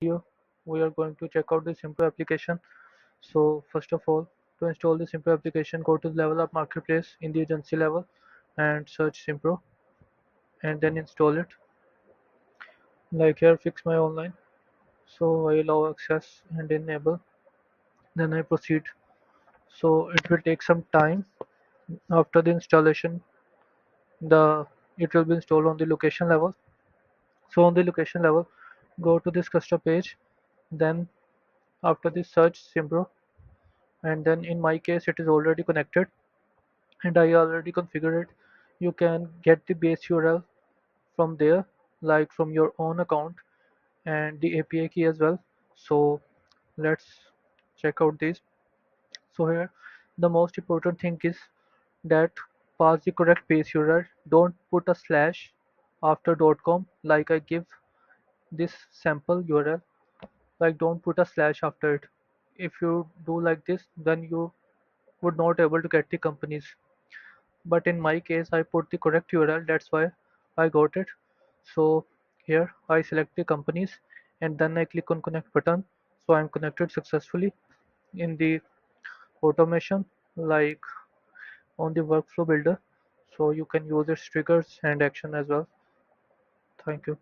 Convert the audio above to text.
Here we are going to check out the Simpro application. So first of all, to install the Simpro application, go to the level up marketplace in the agency level and search Simpro and then install it. Like here, fix my online. So I allow access and enable. Then I proceed. So it will take some time. After the installation, the it will be installed on the location level. So on the location level, go to this custom page. Then after this, search Simpro, and then in my case it is already connected and I already configured it. You can get the base URL from there, like from your own account, and the API key as well. So let's check out these. So here the most important thing is that pass the correct base URL. Don't put a slash after .com like I give this sample URL. Like don't put a slash after it. If you do like this, then you would not able to get the companies. But in my case I put the correct URL, that's why I got it. So here I select the companies and then I click on connect button, so I'm connected successfully in the automation, like on the workflow builder. So you can use its triggers and action as well. Thank you.